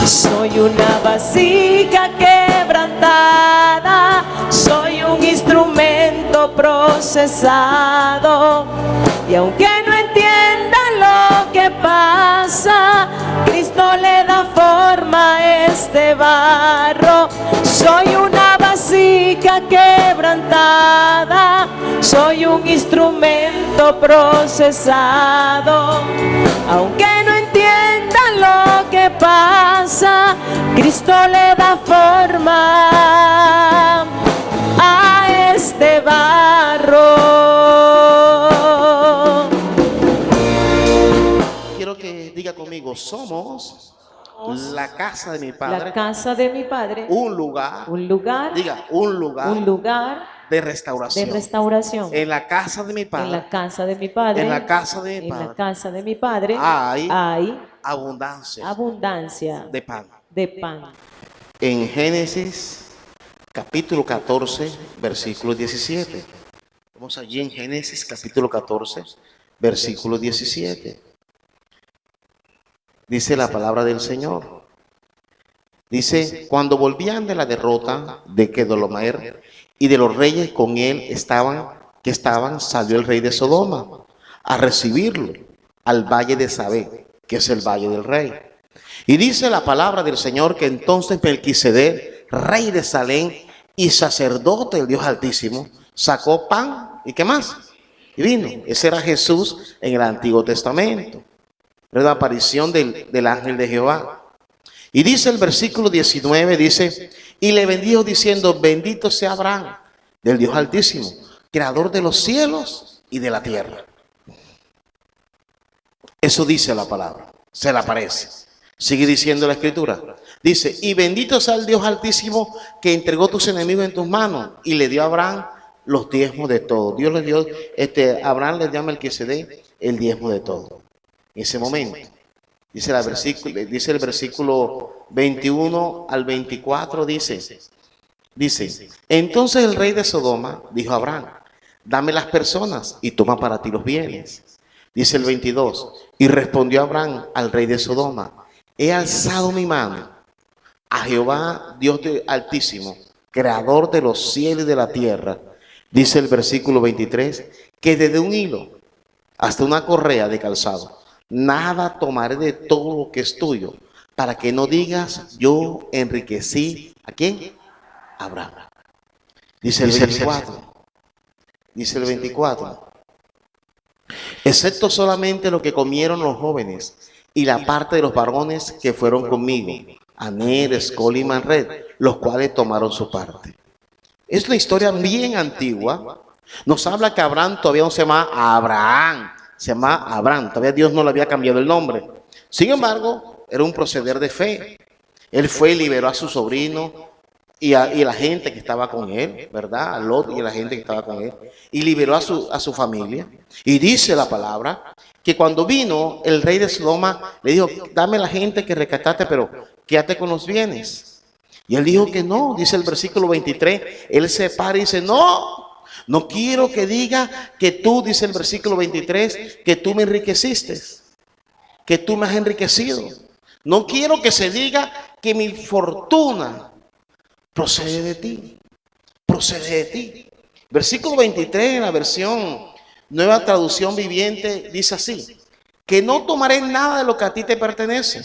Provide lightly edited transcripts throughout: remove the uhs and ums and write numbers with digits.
Soy una vasija quebrantada, soy un instrumento procesado. Y aunque no entiendan lo que pasa, Cristo le da forma a este barro. Soy una vasija quebrantada, soy un instrumento procesado. Aunque no entiendan lo que pasa, Cristo le da forma a este barro. Quiero que diga conmigo, somos la casa de mi Padre. La casa de mi Padre. Un lugar. Diga, un lugar de restauración. En la casa de mi Padre. En la casa de mi Padre. En la casa de mi Padre. En la casa de mi Padre. Hay abundancia de pan. En Génesis capítulo 14, versículo 17. Vamos allí en Génesis capítulo 14, versículo 17. Dice la palabra del Señor. Dice, cuando volvían de la derrota de Kedorlaomer y de los reyes con él salió el rey de Sodoma a recibirlo al valle de Sabé, que es el valle del rey. Y dice la palabra del Señor que entonces Melquisedec, rey de Salem y sacerdote del Dios Altísimo, sacó pan y ¿qué más? Y vino. Ese era Jesús en el Antiguo Testamento. Era la aparición del ángel de Jehová. Y dice el versículo 19, dice, y le bendijo diciendo, bendito sea Abraham, del Dios Altísimo, creador de los cielos y de la tierra. Eso dice la palabra, se le aparece. Sigue diciendo la Escritura. Dice, y bendito sea el Dios Altísimo que entregó tus enemigos en tus manos y le dio a Abraham los diezmos de todo. Dios le dio, Abraham le dio a Melquisedec el diezmo de todo. En ese momento, dice el versículo 21 al 24, dice, entonces el rey de Sodoma dijo a Abraham, dame las personas y toma para ti los bienes. Dice el 22, y respondió Abraham al rey de Sodoma, he alzado mi mano a Jehová, Dios Altísimo, creador de los cielos y de la tierra. Dice el versículo 23, que desde un hilo hasta una correa de calzado, nada tomaré de todo lo que es tuyo, para que no digas, yo enriquecí, ¿a quién? A Abraham. Dice el 24. Excepto solamente lo que comieron los jóvenes y la parte de los varones que fueron conmigo, Aner, Escol y Manred, los cuales tomaron su parte. Es una historia bien antigua. Nos habla que Abraham todavía no se llama Abraham. Se llama Abraham, todavía Dios no le había cambiado el nombre. Sin embargo, era un proceder de fe. Él fue y liberó a su sobrino y la gente que estaba con él, ¿verdad? A Lot y la gente que estaba con él. Y liberó a su familia. Y dice la palabra que cuando vino el rey de Sodoma, le dijo, dame la gente que rescataste, pero quédate con los bienes. Y él dijo que no, dice el versículo 23, él se para y dice, no quiero que diga que tú, dice el versículo 23, que tú me enriqueciste, que tú me has enriquecido. No quiero que se diga que mi fortuna procede de ti, Versículo 23 en la versión Nueva Traducción Viviente dice así, que no tomaré nada de lo que a ti te pertenece,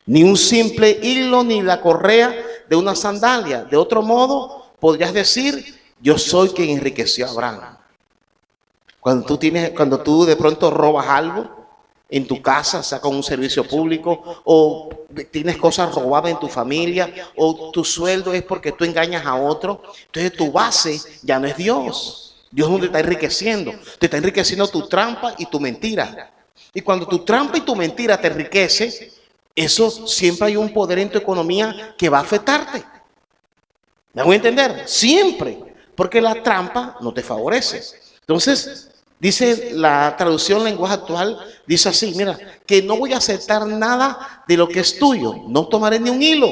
ni un simple hilo, ni la correa de una sandalia. De otro modo, podrías decir, yo soy quien enriqueció a Abraham. Cuando tú de pronto robas algo en tu casa, sea con un servicio público, o tienes cosas robadas en tu familia, o tu sueldo es porque tú engañas a otro, entonces tu base ya no es Dios. Dios no te está enriqueciendo, te está enriqueciendo tu trampa y tu mentira. Y cuando tu trampa y tu mentira te enriquece, eso siempre hay un poder en tu economía que va a afectarte. ¿Me voy a entender? Siempre. Porque la trampa no te favorece. Entonces, dice la traducción lenguaje actual, dice así, mira, que no voy a aceptar nada de lo que es tuyo. No tomaré ni un hilo,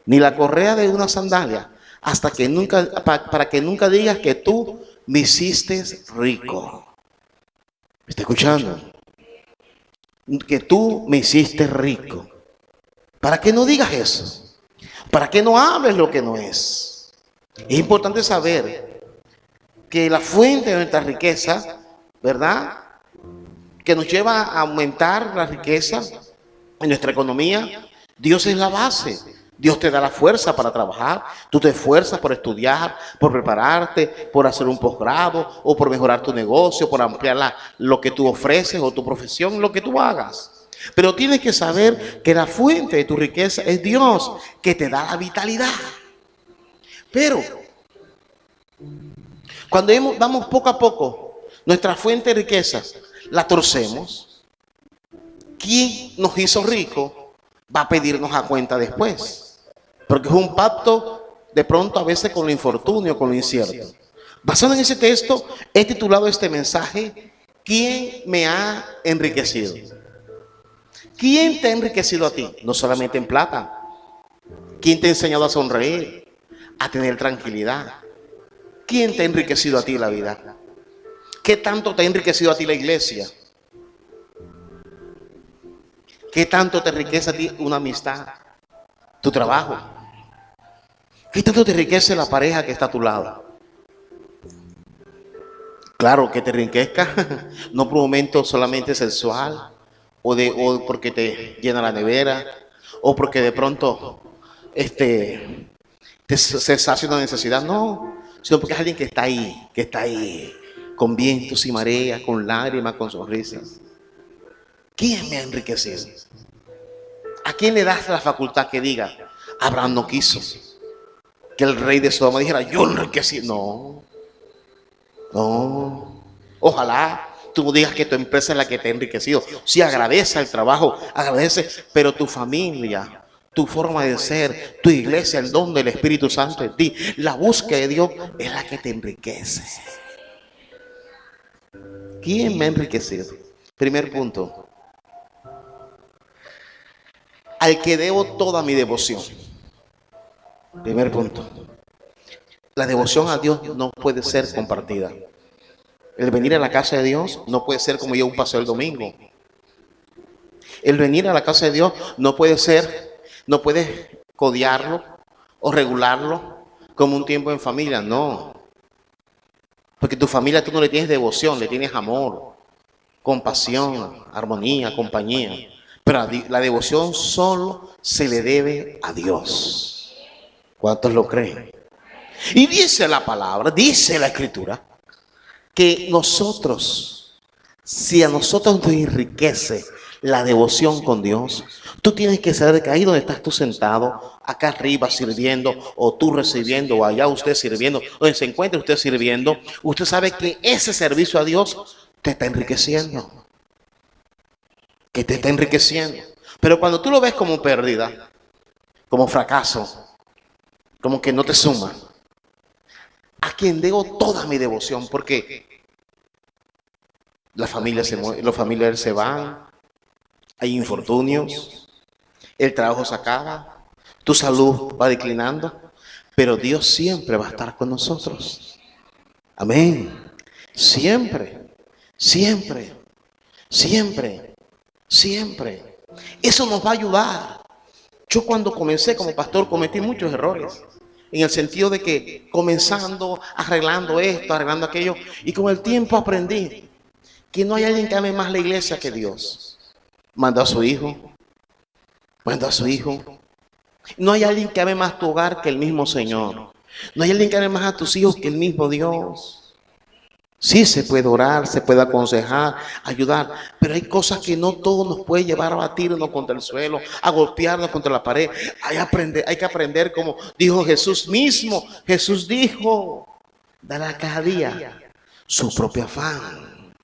ni la correa de una sandalia, hasta que nunca, para que nunca digas que tú me hiciste rico. ¿Me está escuchando? Que tú me hiciste rico. para que no digas eso, para que no hables lo que no es. Es importante saber que la fuente de nuestra riqueza, ¿verdad?, que nos lleva a aumentar la riqueza en nuestra economía, Dios es la base. Dios te da la fuerza para trabajar, tú te esfuerzas por estudiar, por prepararte, por hacer un posgrado o por mejorar tu negocio, por ampliar lo que tú ofreces o tu profesión, lo que tú hagas. Pero tienes que saber que la fuente de tu riqueza es Dios, que te da la vitalidad. Pero cuando damos poco a poco nuestra fuente de riqueza, la torcemos, ¿quién nos hizo rico va a pedirnos a cuenta después? Porque es un pacto de pronto a veces con lo infortunio, con lo incierto. Basado en ese texto, he titulado este mensaje, ¿quién me ha enriquecido? ¿Quién te ha enriquecido a ti? No solamente en plata. ¿Quién te ha enseñado a sonreír, a tener tranquilidad? ¿Quién te ha enriquecido a ti la vida? ¿Qué tanto te ha enriquecido a ti la iglesia? ¿Qué tanto te enriquece a ti una amistad? ¿Tu trabajo? ¿Qué tanto te enriquece la pareja que está a tu lado? Claro, que te enriquezca, no por un momento solamente sexual, o porque te llena la nevera, o porque de pronto se sacia una necesidad, no, sino porque es alguien que está ahí, con vientos y mareas, con lágrimas, con sonrisas. ¿Quién me ha enriquecido? ¿A quién le das la facultad que diga, Abraham no quiso que el rey de Sodoma dijera, yo enriquecí? No. Ojalá tú digas que tu empresa es la que te ha enriquecido. Sí, agradece el trabajo, agradece, pero tu familia, tu forma de ser, tu iglesia, el don del Espíritu Santo en ti, la búsqueda de Dios es la que te enriquece. ¿Quién me ha enriquecido? Primer punto. Al que debo toda mi devoción. Primer punto. La devoción a Dios no puede ser compartida. El venir a la casa de Dios no puede ser como yo un paseo el domingo. El venir a la casa de Dios no puedes codiarlo o regularlo como un tiempo en familia, no. Porque tu familia tú no le tienes devoción, le tienes amor, compasión, armonía, compañía. Pero la devoción solo se le debe a Dios. ¿Cuántos lo creen? Y dice la palabra, dice la Escritura, que nosotros, si a nosotros nos enriquece la devoción con Dios, tú tienes que saber que ahí donde estás tú sentado, acá arriba sirviendo, o tú recibiendo, o allá usted sirviendo, donde se encuentre usted sirviendo, usted sabe que ese servicio a Dios te está enriqueciendo. Que te está enriqueciendo. Pero cuando tú lo ves como pérdida, como fracaso, como que no te suma, a quien debo toda mi devoción, porque los familiares se van, hay infortunios, el trabajo se acaba, tu salud va declinando, pero Dios siempre va a estar con nosotros. Amén. Siempre, siempre, siempre. Siempre. Eso nos va a ayudar. Yo cuando comencé como pastor cometí muchos errores. En el sentido de que comenzando, arreglando esto, arreglando aquello. Y con el tiempo aprendí que no hay alguien que ame más la iglesia que Dios. Mandó a su hijo. No hay alguien que ame más tu hogar que el mismo Señor. No hay alguien que ame más a tus hijos que el mismo Dios. Sí, se puede orar, se puede aconsejar, ayudar, pero hay cosas que no todo nos puede llevar a batirnos contra el suelo, a golpearnos contra la pared. Hay que aprender como dijo Jesús mismo. Jesús dijo, dará cada día su propio afán.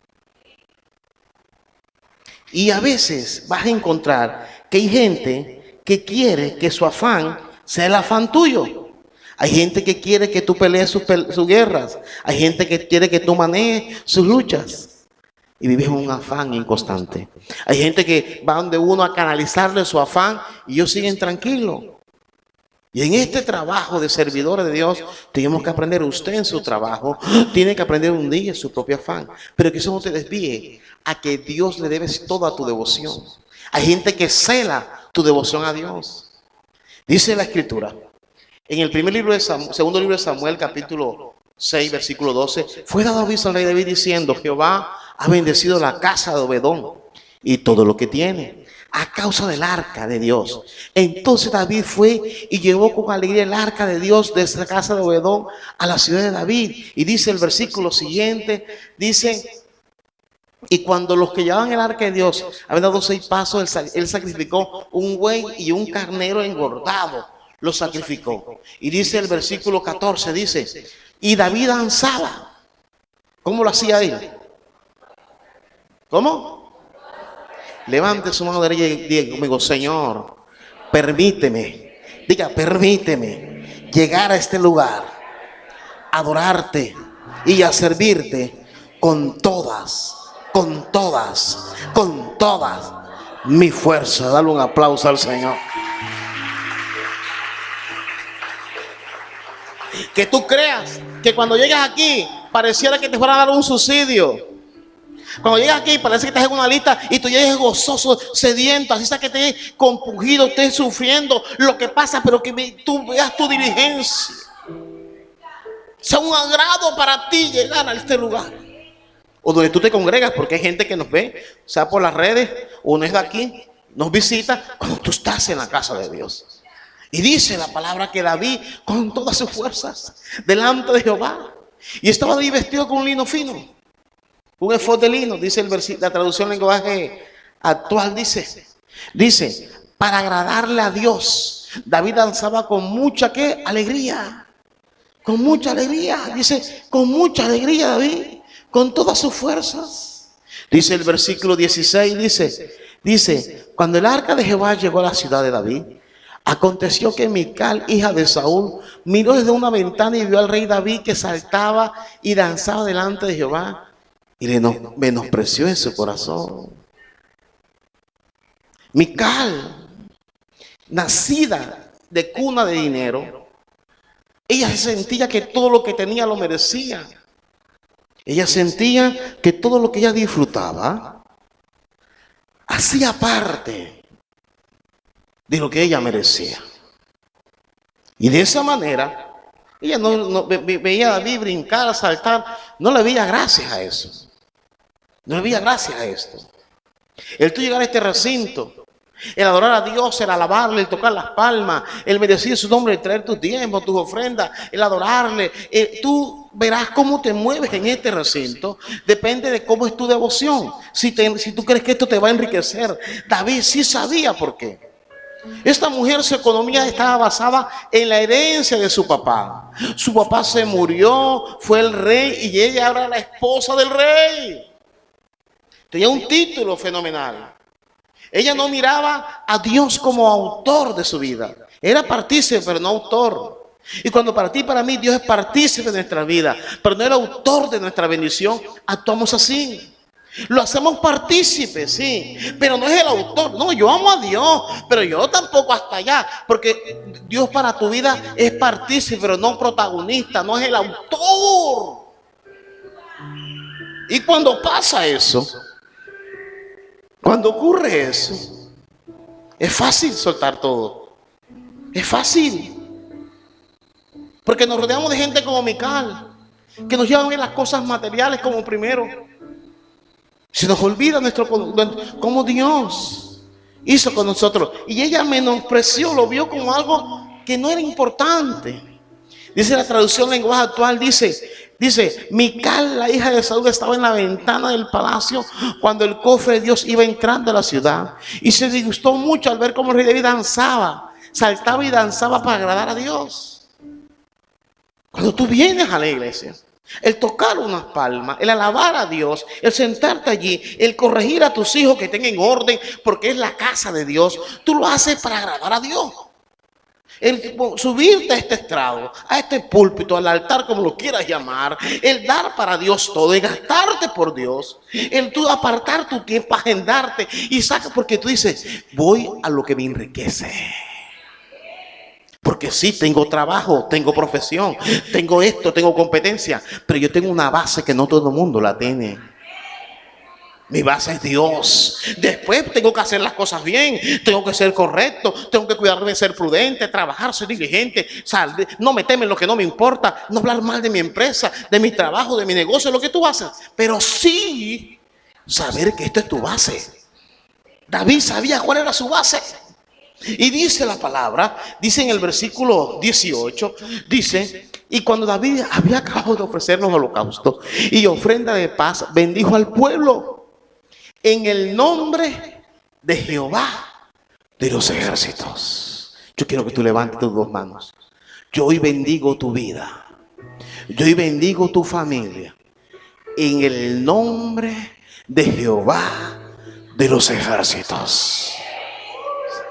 Y a veces vas a encontrar que hay gente que quiere que su afán sea el afán tuyo. Hay gente que quiere que tú pelees sus guerras. Hay gente que quiere que tú manejes sus luchas. Y vives un afán inconstante. Hay gente que va donde uno a canalizarle su afán y ellos siguen tranquilos. Y en este trabajo de servidores de Dios, tenemos que aprender, usted en su trabajo, tiene que aprender un día su propio afán. Pero que eso no te desvíe a que Dios le debes toda tu devoción. Hay gente que cela tu devoción a Dios. Dice la Escritura, en el primer libro de Samuel, segundo libro de Samuel, capítulo 6, versículo 12, fue dado aviso al rey David diciendo: Jehová ha bendecido la casa de Obedón y todo lo que tiene, a causa del arca de Dios. Entonces David fue y llevó con alegría el arca de Dios desde la casa de Obedón a la ciudad de David. Y dice el versículo siguiente, dice: y cuando los que llevaban el arca de Dios habían dado 6 pasos, él sacrificó un buey y un carnero engordado, lo sacrificó. Y dice el versículo 14, dice: y David danzaba. ¿Cómo lo hacía él? ¿Cómo? Levante su mano derecha y diga conmigo: Señor, permíteme, diga, permíteme llegar a este lugar, adorarte y a servirte con todas mi fuerza. Dale un aplauso al Señor. Que tú creas que cuando llegas aquí pareciera que te fueran a dar un subsidio. Cuando llegas aquí parece que estás en una lista y tú llegas gozoso, sediento, así sea que estés compungido, estés sufriendo lo que pasa, pero que tú veas tu diligencia. Sea un agrado para ti llegar a este lugar, o donde tú te congregas, porque hay gente que nos ve, sea por las redes o no es de aquí, nos visita cuando tú estás en la casa de Dios. Y dice la palabra que David, con todas sus fuerzas, delante de Jehová, y estaba ahí vestido con un lino fino, un efod de lino, dice la traducción lenguaje actual, dice, para agradarle a Dios. David danzaba con mucha, ¿qué? Alegría, con mucha alegría, dice, con mucha alegría David, con todas sus fuerzas. Dice el versículo 16, dice, cuando el arca de Jehová llegó a la ciudad de David, aconteció que Mical, hija de Saúl, miró desde una ventana y vio al rey David que saltaba y danzaba delante de Jehová, y le menospreció en su corazón. Mical, nacida de cuna de dinero, ella sentía que todo lo que tenía lo merecía. Ella sentía que todo lo que ella disfrutaba hacía parte de lo que ella merecía. Y de esa manera, ella no veía a David brincar, saltar, no le veía gracias a eso. No le veía gracias a esto. El tú llegar a este recinto, el adorar a Dios, el alabarle, el tocar las palmas, el bendecir su nombre, el traer tus diezmos, tus ofrendas, el adorarle, tú verás cómo te mueves en este recinto. Depende de cómo es tu devoción. Si tú crees que esto te va a enriquecer. David sí sabía por qué. Esta mujer, su economía estaba basada en la herencia de su papá. Su papá se murió, fue el rey y ella era la esposa del rey. Tenía un título fenomenal. Ella no miraba a Dios como autor de su vida. Era partícipe, pero no autor. Y cuando para ti y para mí Dios es partícipe de nuestra vida, pero no el autor de nuestra bendición, actuamos así. Lo hacemos partícipe, sí, pero no es el autor. No, yo amo a Dios, pero yo tampoco hasta allá, porque Dios para tu vida es partícipe, pero no protagonista, no es el autor. Y cuando pasa eso, cuando ocurre eso, es fácil soltar todo. Es fácil. Porque nos rodeamos de gente como Mical, que nos llevan a ver las cosas materiales como primero. Se nos olvida cómo Dios hizo con nosotros. Y ella menospreció, lo vio como algo que no era importante. Dice la traducción lenguaje actual, dice, Mical, la hija de Saúl, estaba en la ventana del palacio cuando el cofre de Dios iba entrando a la ciudad. Y se disgustó mucho al ver cómo el rey David danzaba, saltaba y danzaba para agradar a Dios. Cuando tú vienes a la iglesia, el tocar unas palmas, el alabar a Dios, el sentarte allí, el corregir a tus hijos que estén en orden, porque es la casa de Dios, tú lo haces para agradar a Dios. El subirte a este estrado, a este púlpito, al altar, como lo quieras llamar, el dar para Dios todo, el gastarte por Dios, el tú apartar tu tiempo, agendarte y saca, porque tú dices, voy a lo que me enriquece. Porque sí, tengo trabajo, tengo profesión, tengo esto, tengo competencia, pero yo tengo una base que no todo el mundo la tiene. Mi base es Dios. Después tengo que hacer las cosas bien, tengo que ser correcto, tengo que cuidarme de ser prudente, trabajar, ser diligente, no meterme en lo que no me importa, no hablar mal de mi empresa, de mi trabajo, de mi negocio, lo que tú haces. Pero sí saber que esto es tu base. David sabía cuál era su base. Y dice la palabra, dice en el versículo 18, dice: y cuando David había acabado de ofrecer los holocaustos y ofrenda de paz, bendijo al pueblo en el nombre de Jehová de los ejércitos. Yo quiero que tú levantes tus dos manos. Yo hoy bendigo tu vida. Yo hoy bendigo tu familia en el nombre de Jehová de los ejércitos.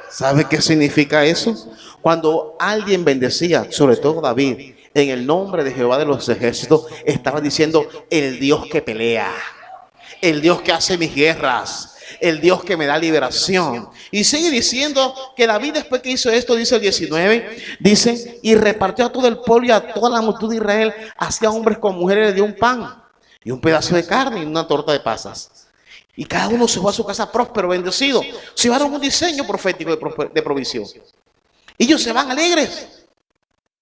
¿Sabe qué significa eso? Cuando alguien bendecía, sobre todo David, en el nombre de Jehová de los ejércitos, estaba diciendo: el Dios que pelea, el Dios que hace mis guerras, el Dios que me da liberación. Y sigue diciendo que David, después que hizo esto, dice el 19, dice: y repartió a todo el pueblo y a toda la multitud de Israel, hacia hombres con mujeres, le dio un pan y un pedazo de carne y una torta de pasas. Y cada uno se fue a su casa próspero, bendecido. Se llevaron un diseño profético de provisión. Ellos se van alegres.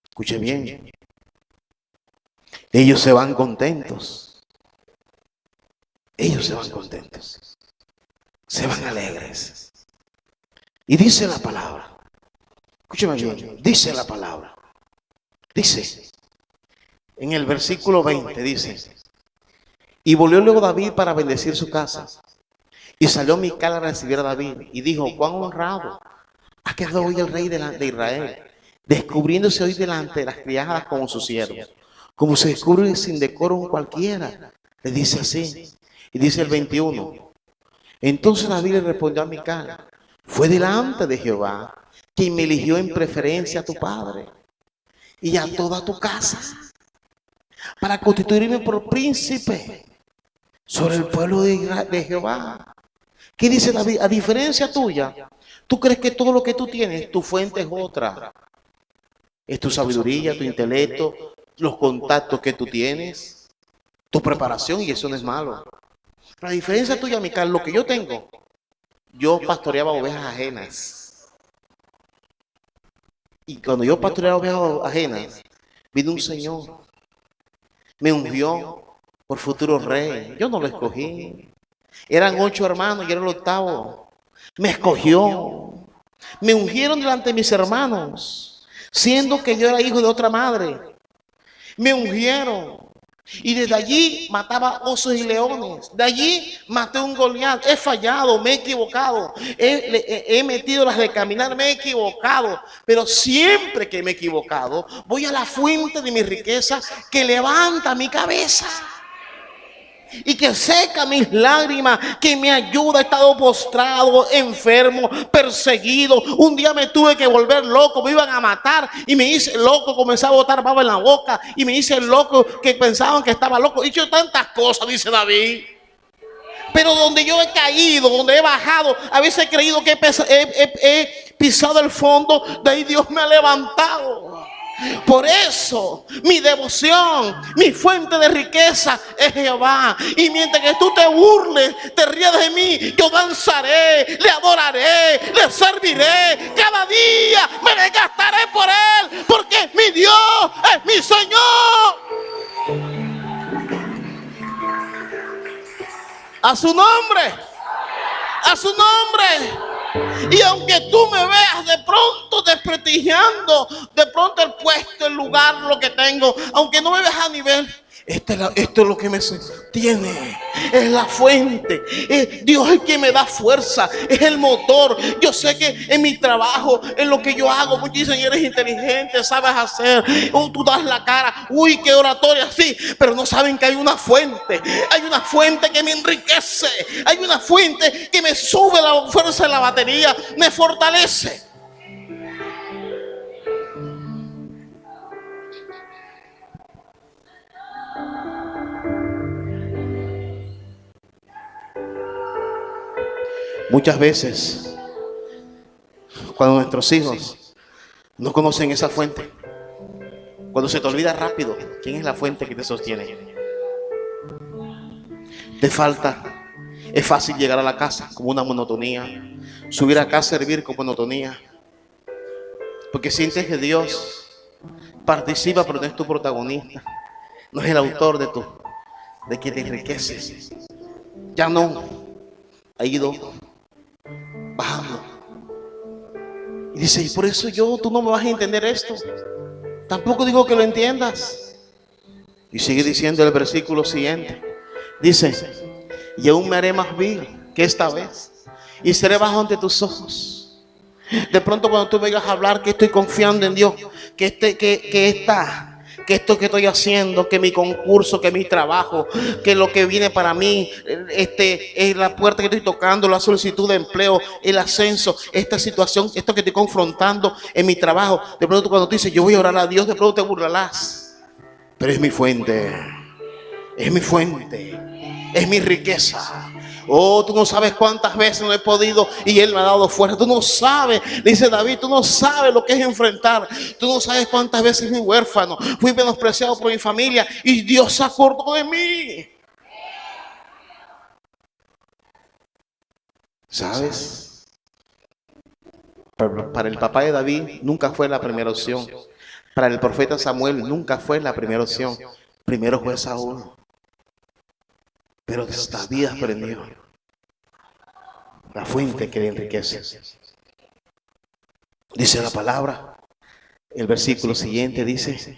Escuche bien. Ellos se van contentos. Ellos se van contentos. Se van alegres. Y dice la palabra. Escúcheme bien. Dice la palabra. Dice. En el versículo 20 dice: y volvió luego David para bendecir su casa. Y salió Mical a recibir a David. Y dijo: cuán honrado ha quedado hoy el rey de Israel, descubriéndose hoy delante de las criadas como su siervo, como se descubre sin decoro cualquiera. Le dice así. Y dice el 21. Entonces David le respondió a Mical: fue delante de Jehová quien me eligió en preferencia a tu padre y a toda tu casa, para constituirme por príncipe sobre el pueblo de Jehová. ¿Qué dice David? A diferencia tuya, tú crees que todo lo que tú tienes, tu fuente es otra. Es tu sabiduría, tu intelecto, los contactos que tú tienes, tu preparación, y eso no es malo. La diferencia tuya, Mical, lo que yo tengo, yo pastoreaba ovejas ajenas. Y cuando yo pastoreaba ovejas ajenas, vino un Señor, me ungió por futuro rey. Yo no lo escogí. Eran 8 hermanos, yo era el 8º. Me escogió. Me ungieron delante de mis hermanos, siendo que yo era hijo de otra madre. Me ungieron. Y desde allí mataba osos y leones. De allí maté un Goliat. He fallado, me he equivocado. He metido las de caminar, me he equivocado. Pero siempre que me he equivocado, voy a la fuente de mi riqueza que levanta mi cabeza y que seca mis lágrimas, que me ayuda. He estado postrado, enfermo, perseguido. Un día me tuve que volver loco, me iban a matar y me hice loco, comencé a botar baba en la boca y me hice loco, que pensaban que estaba loco. He hecho tantas cosas, dice David. Pero donde yo he caído, donde he bajado, a veces he creído que he pisado el fondo, de ahí Dios me ha levantado. Por eso mi devoción, mi fuente de riqueza es Jehová. Y mientras que tú te burles, te rías de mí, yo danzaré, le adoraré, le serviré. Cada día me desgastaré por él, porque mi Dios es mi Señor. A su nombre, a su nombre. Y aunque tú me veas de pronto desprestigiando, de pronto el puesto, el lugar, lo que tengo, aunque no me veas a nivel, esto es lo que me sostiene, es la fuente, es Dios el que me da fuerza, es el motor. Yo sé que en mi trabajo, en lo que yo hago, muchos dicen: eres inteligente, sabes hacer, tú das la cara, uy, qué oratoria, sí, pero no saben que hay una fuente que me enriquece, hay una fuente que me sube la fuerza de la batería, me fortalece. Muchas veces, cuando nuestros hijos no conocen esa fuente, cuando se te olvida rápido quién es la fuente que te sostiene, te falta Es fácil llegar a la casa como una monotonía. Subir acá a servir con monotonía. Porque sientes que Dios participa, pero no es tu protagonista. No es el autor de quien te enriquece. Ya no. Ha ido bajando. Y dice, y por eso tú no me vas a entender esto. Tampoco digo que lo entiendas. Y sigue diciendo el versículo siguiente. Dice, y aún me haré más vil que esta vez. Y seré bajo ante tus ojos. De pronto cuando tú vengas a hablar que estoy confiando en Dios, que esto que estoy haciendo, que mi concurso, que mi trabajo, que lo que viene para mí, es la puerta que estoy tocando, la solicitud de empleo, el ascenso, esta situación, esto que estoy confrontando en mi trabajo. De pronto cuando tú dices, yo voy a orar a Dios, de pronto te burlarás. Pero es mi fuente, es mi fuente, es mi riqueza. Oh, tú no sabes cuántas veces no he podido y Él me ha dado fuerza. Tú no sabes, dice David, tú no sabes lo que es enfrentar. Tú no sabes cuántas veces fui huérfano, fui menospreciado por mi familia y Dios se acordó de mí. ¿Sabes? Para el papá de David nunca fue la primera opción. Para el profeta Samuel nunca fue la primera opción. Primero fue Saúl. Pero David aprendió la fuente que le enriquece. Dice la palabra, el versículo siguiente dice,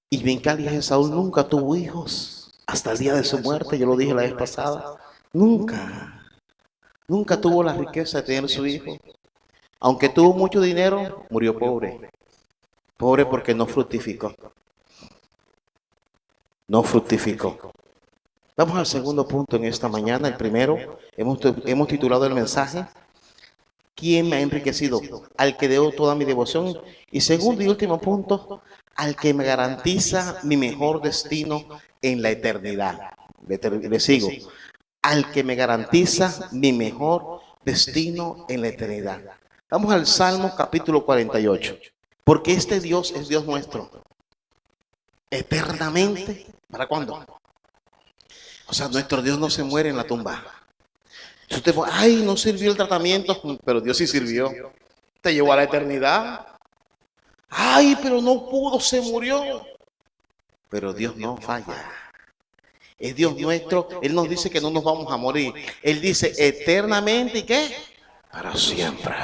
y Mical, hija de Saúl, nunca tuvo hijos hasta el día de su muerte. Yo lo dije la vez pasada. Nunca tuvo la riqueza de tener su hijo. Aunque tuvo mucho dinero, murió pobre. Pobre porque no fructificó. No fructificó. Vamos al segundo punto en esta mañana. El primero, hemos titulado el mensaje, ¿quién me ha enriquecido? Al que debo toda mi devoción. Y segundo y último punto, al que me garantiza mi mejor destino en la eternidad. Le sigo. Al que me garantiza mi mejor destino en la eternidad. Vamos al Salmo capítulo 48. Porque este Dios es Dios nuestro. Eternamente. ¿Para cuándo? O sea, nuestro Dios no se muere en la tumba. Si usted fue, ay, no sirvió el tratamiento, pero Dios sí sirvió. Te llevó a la eternidad. Ay, pero no pudo, se murió. Pero Dios no falla. Es Dios nuestro. Él nos dice que no nos vamos a morir. Él dice eternamente, ¿y qué? Para siempre.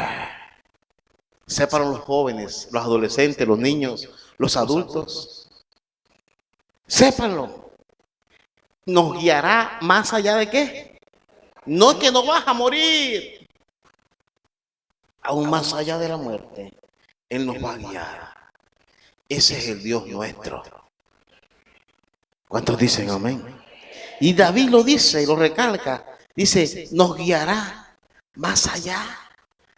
Sepan los jóvenes, los adolescentes, los niños, los adultos. Sépanlo. Nos guiará más allá de qué. No es que no vas a morir. Aún más allá de la muerte, Él nos va a guiar. Ese es el Dios nuestro. ¿Cuántos dicen amén? Y David lo dice y lo recalca. Dice, nos guiará más allá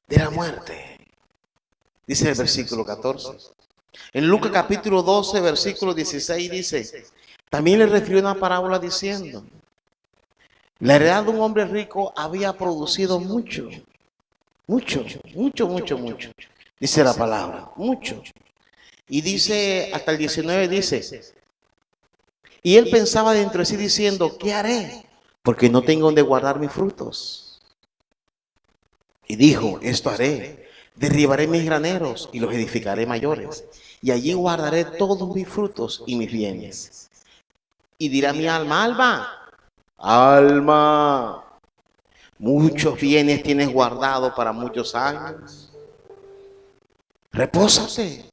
de la muerte. Dice el versículo 14. En Lucas capítulo 12, versículo 16 dice, también le refirió una parábola diciendo, la heredad de un hombre rico había producido mucho. Dice la palabra, mucho. Y dice, hasta el 19 dice, y él pensaba dentro de sí diciendo, ¿qué haré? Porque no tengo donde guardar mis frutos. Y dijo, esto haré, derribaré mis graneros y los edificaré mayores. Y allí guardaré todos mis frutos y mis bienes. Y dirá mi alma, alma, muchos bienes tienes guardado para muchos años. Repósate,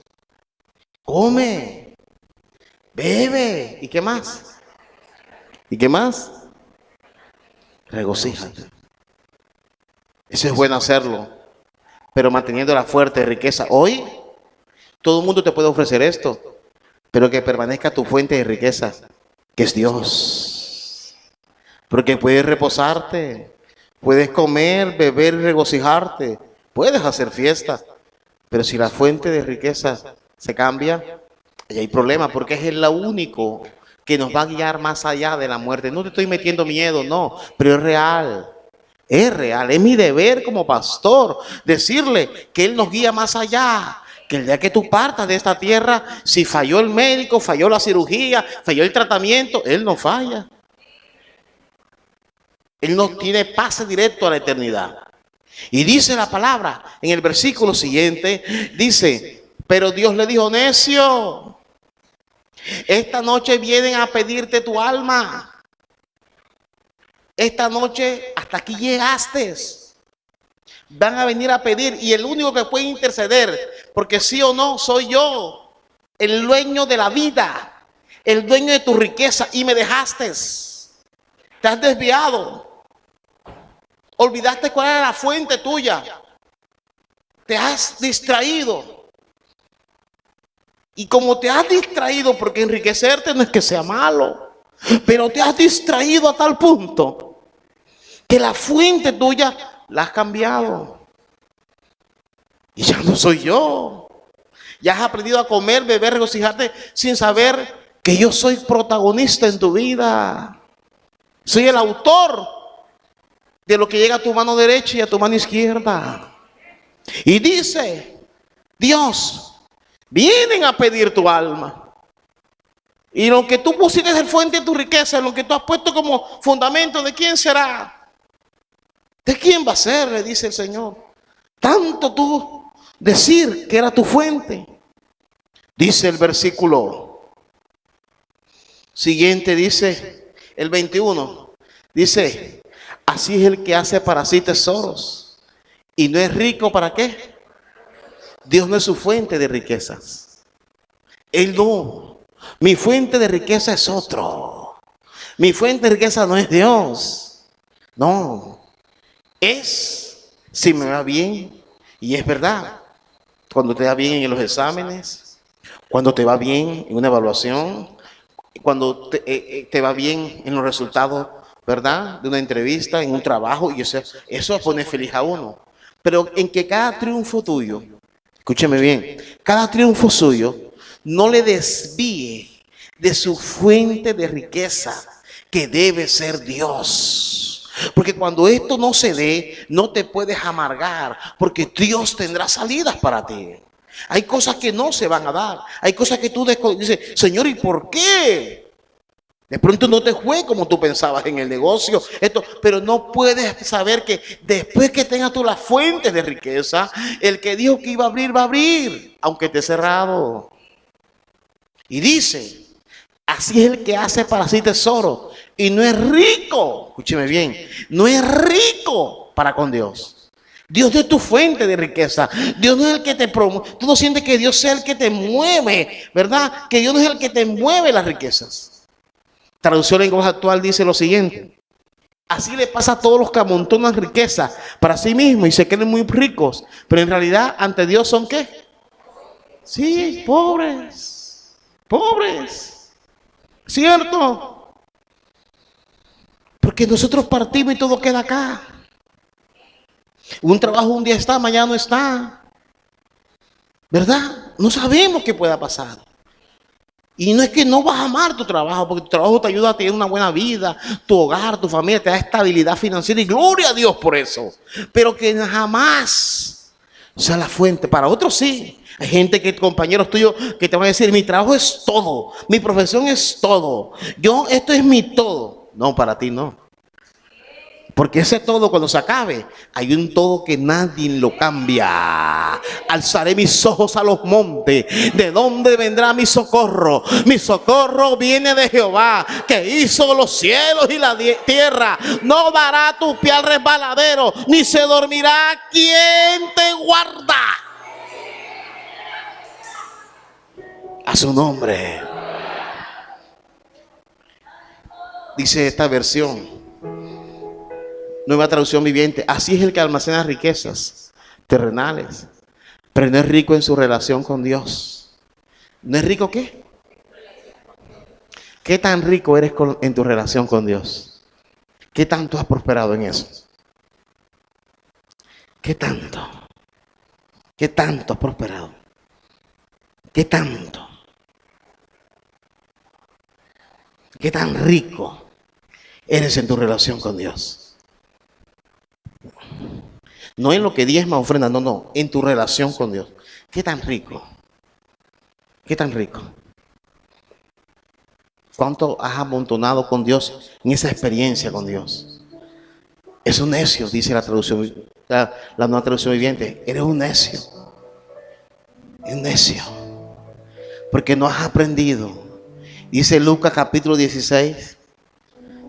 come, bebe. ¿Y qué más? ¿Y qué más? Regocíjate. Eso es bueno hacerlo, pero manteniendo la fuerte riqueza. Hoy, todo el mundo te puede ofrecer esto, pero que permanezca tu fuente de riqueza, que es Dios. Porque puedes reposarte, puedes comer, beber y regocijarte, puedes hacer fiestas, pero si la fuente de riqueza se cambia, ahí hay problema, porque es lo único que nos va a guiar más allá de la muerte. No te estoy metiendo miedo, no, pero es real. Es real, es mi deber como pastor decirle que Él nos guía más allá. Que el día que tú partas de esta tierra, si falló el médico, falló la cirugía, falló el tratamiento, Él no falla. Él nos tiene pase directo a la eternidad. Y dice la palabra en el versículo siguiente, dice, pero Dios le dijo, necio, esta noche vienen a pedirte tu alma. Esta noche hasta aquí llegaste. Van a venir a pedir y el único que puede interceder, porque sí o no soy yo, el dueño de la vida, el dueño de tu riqueza, y me dejaste. Te has desviado. Olvidaste cuál era la fuente tuya. Te has distraído. Y como te has distraído, porque enriquecerte no es que sea malo, pero te has distraído a tal punto que la fuente tuya la has cambiado. Y ya no soy yo. Ya has aprendido a comer, beber, regocijarte sin saber que yo soy protagonista en tu vida. Soy el autor de lo que llega a tu mano derecha y a tu mano izquierda. Y dice Dios, vienen a pedir tu alma. Y lo que tú pusiste de fuente de tu riqueza, lo que tú has puesto como fundamento, ¿de quién será? ¿De quién va a ser? Le dice el Señor. Tanto tú decir que era tu fuente. Dice el versículo siguiente, dice el 21. Dice, así es el que hace para sí tesoros y no es rico, ¿para qué? Dios no es su fuente de riquezas. Él no. Mi fuente de riqueza es otro. Mi fuente de riqueza no es Dios. No. Es si me va bien. Y es verdad. Cuando te va bien en los exámenes, cuando te va bien en una evaluación, cuando te va bien en los resultados, ¿verdad? De una entrevista, en un trabajo, y eso pone feliz a uno. Pero en que cada triunfo tuyo, escúcheme bien, cada triunfo suyo no le desvíe de su fuente de riqueza, que debe ser Dios. Porque cuando esto no se dé, no te puedes amargar, porque Dios tendrá salidas para ti. Hay cosas que no se van a dar. Hay cosas que tú dices, Señor, ¿y por qué? De pronto no te fue como tú pensabas en el negocio, pero no puedes saber que después que tengas tú la fuente de riqueza, el que dijo que iba a abrir, aunque esté cerrado. Y dice, así es el que hace para sí tesoro y no es rico, escúcheme bien, no es rico para con Dios. Dios no es tu fuente de riqueza. Dios no es el que te promueve. Tú no sientes que Dios sea el que te mueve, ¿verdad? Que Dios no es el que te mueve las riquezas. Traducción en lenguaje actual dice lo siguiente: así le pasa a todos los que amontonan riqueza para sí mismos y se creen muy ricos, pero en realidad ante Dios son ¿qué? Sí, pobres. Pobres. ¿Cierto? Porque nosotros partimos y todo queda acá. Un trabajo un día está, mañana no está. ¿Verdad? No sabemos qué pueda pasar. Y no es que no vas a amar tu trabajo, porque tu trabajo te ayuda a tener una buena vida, tu hogar, tu familia, te da estabilidad financiera y gloria a Dios por eso. Pero que jamás sea la fuente. Para otros sí. Hay gente que, compañeros tuyos, que te van a decir, mi trabajo es todo, mi profesión es todo, esto es mi todo. No, para ti no. Porque ese todo, cuando se acabe, hay un todo que nadie lo cambia. Alzaré mis ojos a los montes. ¿De dónde vendrá mi socorro? Mi socorro viene de Jehová, que hizo los cielos y la tierra. No dará tu pie al resbaladero, ni se dormirá quien te guarda. A su nombre. Dice esta versión, Nueva Traducción Viviente, así es el que almacena riquezas terrenales, pero no es rico en su relación con Dios. ¿No es rico qué? ¿Qué tan rico eres en tu relación con Dios? ¿Qué tanto has prosperado en eso? ¿Qué tanto? ¿Qué tanto has prosperado? ¿Qué tanto? ¿Qué tan rico eres en tu relación con Dios? No en lo que diezma, ofrenda, no, en tu relación con Dios. ¿Qué tan rico? ¿Qué tan rico? ¿Cuánto has amontonado con Dios en esa experiencia con Dios? Es un necio, dice la traducción, la nueva traducción viviente. Eres un necio. Un necio. Porque no has aprendido. Dice Lucas capítulo 16.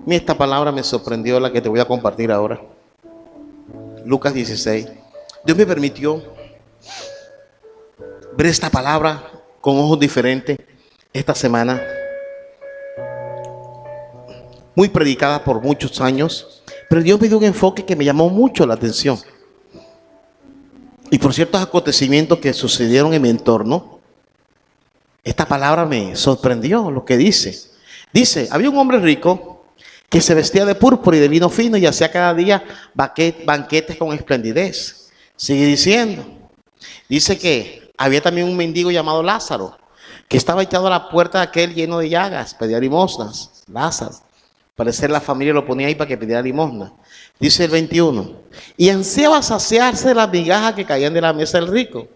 Mira, esta palabra me sorprendió, la que te voy a compartir ahora. Lucas 16. Dios me permitió ver esta palabra con ojos diferentes esta semana. Muy predicada por muchos años, pero Dios me dio un enfoque que me llamó mucho la atención. Y por ciertos acontecimientos que sucedieron en mi entorno, esta palabra me sorprendió lo que dice. Dice, había un hombre rico que se vestía de púrpura y de vino fino y hacía cada día banquetes con esplendidez. Sigue diciendo. Dice que había también un mendigo llamado Lázaro, que estaba echado a la puerta de aquel lleno de llagas, pedía limosnas. Lázaro. Parecer la familia lo ponía ahí para que pidiera limosna. Dice el 21. Y ansiaba saciarse de las migajas que caían de la mesa del rico.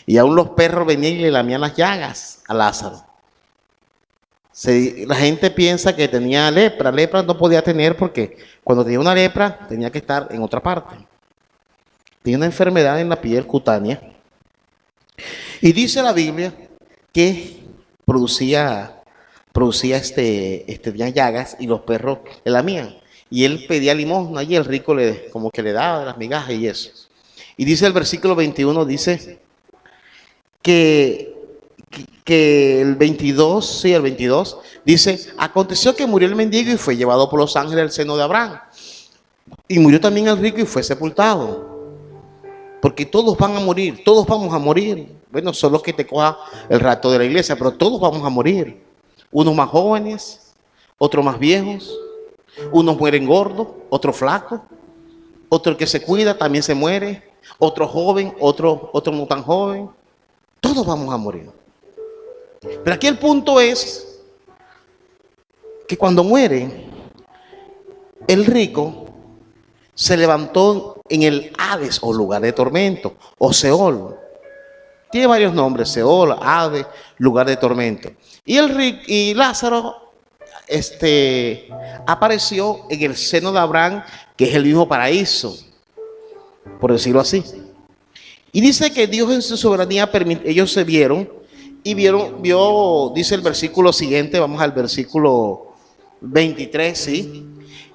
Y aún los perros venían y le lamían las llagas a Lázaro. La gente piensa que tenía lepra. Lepra no podía tener porque cuando tenía una lepra tenía que estar en otra parte. Tenía una enfermedad en la piel cutánea. Y dice la Biblia que producía tenía llagas y los perros le lamían. Y él pedía limosna y el rico como que le daba de las migajas y eso. Y dice el versículo 21, dice que el 22, sí, el 22, dice, aconteció que murió el mendigo y fue llevado por los ángeles al seno de Abraham. Y murió también el rico y fue sepultado. Porque todos van a morir, todos vamos a morir. Bueno, solo que te coja el rato de la iglesia, pero todos vamos a morir. Unos más jóvenes, otros más viejos, unos mueren gordos, otros flacos, otro que se cuida también se muere, otro joven, otro no tan joven. Todos vamos a morir. Pero aquí el punto es que cuando muere, el rico se levantó en el Hades o lugar de tormento o Seol. Tiene varios nombres: Seol, Hades, lugar de tormento. Y Lázaro apareció en el seno de Abraham, que es el mismo paraíso, por decirlo así. Y dice que Dios en su soberanía ellos se vieron y vio, dice el versículo siguiente, vamos al versículo 23, ¿sí?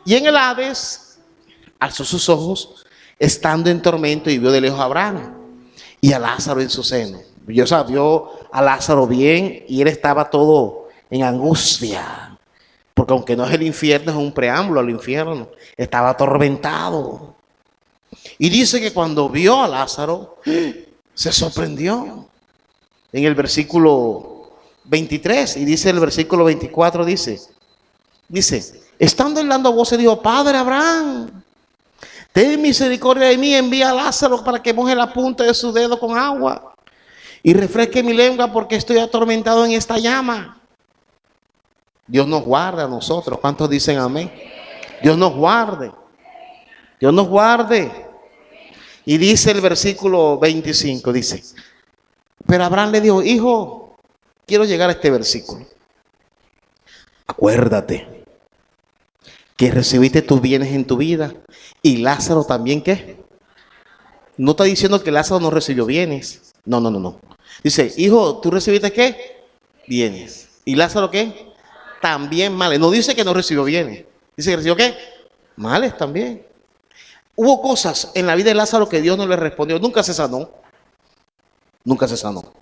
Y en el Hades alzó sus ojos estando en tormento y vio de lejos a Abraham y a Lázaro en su seno. Vio a Lázaro bien y él estaba todo en angustia, porque aunque no es el infierno, es un preámbulo al infierno, estaba atormentado. Y dice que cuando vio a Lázaro, se sorprendió. En el versículo 23, y dice el versículo 24, dice, estando él dando voces, dijo, Padre Abraham, ten misericordia de mí, envía a Lázaro para que moje la punta de su dedo con agua y refresque mi lengua porque estoy atormentado en esta llama. Dios nos guarda a nosotros. ¿Cuántos dicen amén? Dios nos guarde. Dios nos guarde. Y dice el versículo 25, dice, pero Abraham le dijo, hijo, quiero llegar a este versículo. Acuérdate que recibiste tus bienes en tu vida y Lázaro también, ¿qué? No está diciendo que Lázaro no recibió bienes. No. Dice, hijo, ¿tú recibiste qué? Bienes. ¿Y Lázaro qué? También males. No dice que no recibió bienes. Dice que recibió qué? Males también. Hubo cosas en la vida de Lázaro que Dios no le respondió. Nunca se sanó. Nunca se sanó.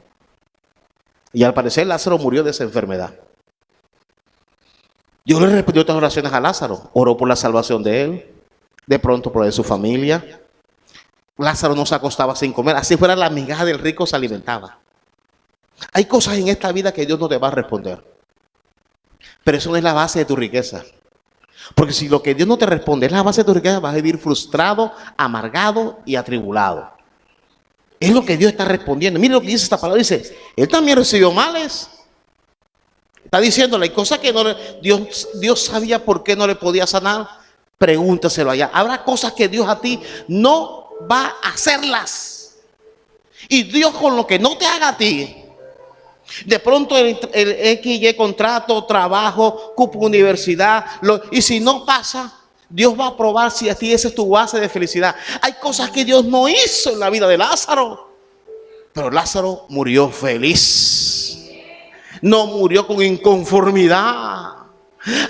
Y al parecer Lázaro murió de esa enfermedad. Dios le respondió otras oraciones a Lázaro. Oró por la salvación de él. De pronto por la de su familia. Lázaro no se acostaba sin comer. Así fuera la migaja del rico se alimentaba. Hay cosas en esta vida que Dios no te va a responder. Pero eso no es la base de tu riqueza. Porque si lo que Dios no te responde es la base de tu riqueza, vas a vivir frustrado, amargado y atribulado. Es lo que Dios está respondiendo. Mire lo que dice esta palabra. Dice, él también recibió males. Está diciéndole, hay cosas que Dios sabía por qué no le podía sanar. Pregúntaselo allá. Habrá cosas que Dios a ti no va a hacerlas. Y Dios con lo que no te haga a ti, de pronto el XY contrato, trabajo, cupo universidad, y si no pasa, Dios va a probar si a ti esa es tu base de felicidad. Hay cosas que Dios no hizo en la vida de Lázaro, pero Lázaro murió feliz. No murió con inconformidad.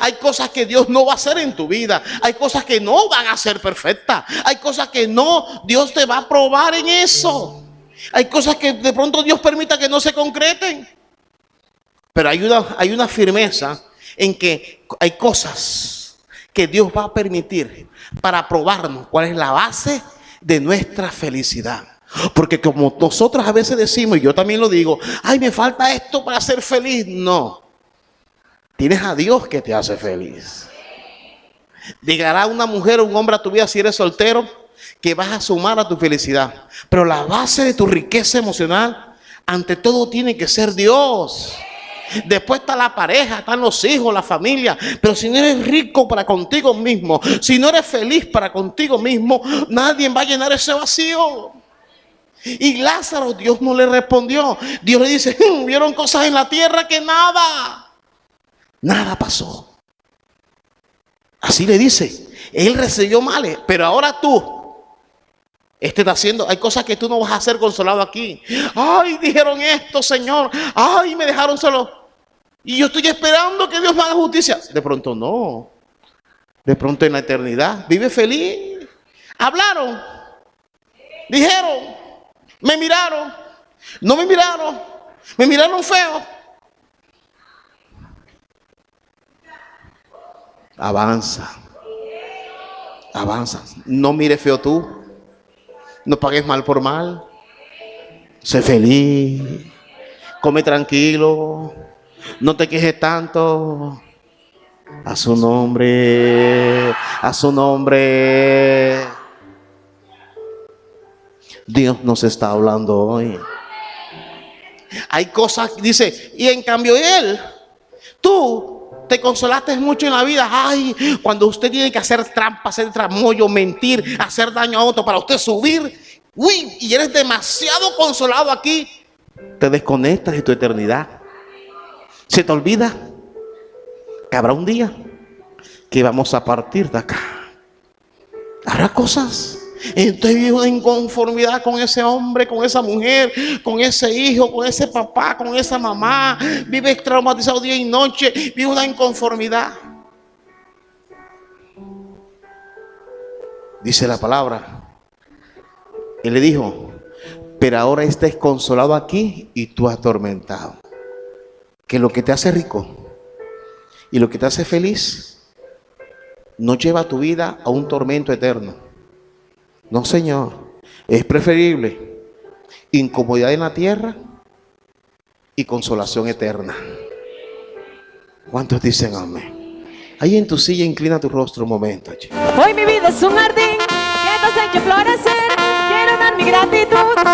Hay cosas que Dios no va a hacer en tu vida. Hay cosas que no van a ser perfectas. Hay cosas que no, Dios te va a probar en eso. Hay cosas que de pronto Dios permita que no se concreten. Pero hay una firmeza en que hay cosas que Dios va a permitir para probarnos cuál es la base de nuestra felicidad. Porque como nosotros a veces decimos, y yo también lo digo, ay, me falta esto para ser feliz. No, tienes a Dios que te hace feliz. Llegará una mujer o un hombre a tu vida si eres soltero que vas a sumar a tu felicidad. Pero la base de tu riqueza emocional, ante todo, tiene que ser Dios. Después está la pareja, están los hijos, la familia. Pero si no eres rico para contigo mismo, si no eres feliz para contigo mismo, nadie va a llenar ese vacío. Y Lázaro, Dios no le respondió. Dios le dice, vieron cosas en la tierra que nada pasó. Así le dice. Él recibió males, pero ahora tú, está haciendo, hay cosas que tú no vas a hacer consolado aquí. Ay, dijeron esto, Señor. Ay, me dejaron solo. Y yo estoy esperando que Dios me haga justicia. De pronto no. De pronto en la eternidad. Vive feliz. Hablaron. Dijeron. Me miraron. No me miraron. Me miraron feo. Avanza. Avanza. No mires feo tú. No pagues mal por mal. Sé feliz. Come tranquilo. No te quejes tanto. A su nombre. A su nombre. Dios nos está hablando hoy. Hay cosas, dice, y en cambio él, tú te consolaste mucho en la vida. Ay, cuando usted tiene que hacer trampa, hacer tramollo, mentir, hacer daño a otro para usted subir. Uy, y eres demasiado consolado aquí. Te desconectas de tu eternidad. Se te olvida que habrá un día que vamos a partir de acá. Habrá cosas. Entonces vive una inconformidad con ese hombre, con esa mujer, con ese hijo, con ese papá, con esa mamá. Vive traumatizado día y noche. Vive una inconformidad. Dice la palabra. Él le dijo, pero ahora estés consolado aquí y tú atormentado. Que lo que te hace rico y lo que te hace feliz no lleva tu vida a un tormento eterno. No, Señor. Es preferible incomodidad en la tierra y consolación eterna. ¿Cuántos dicen amén? Ahí en tu silla inclina tu rostro un momento. Hoy mi vida es un jardín que te has hecho florecer. Quiero dar mi gratitud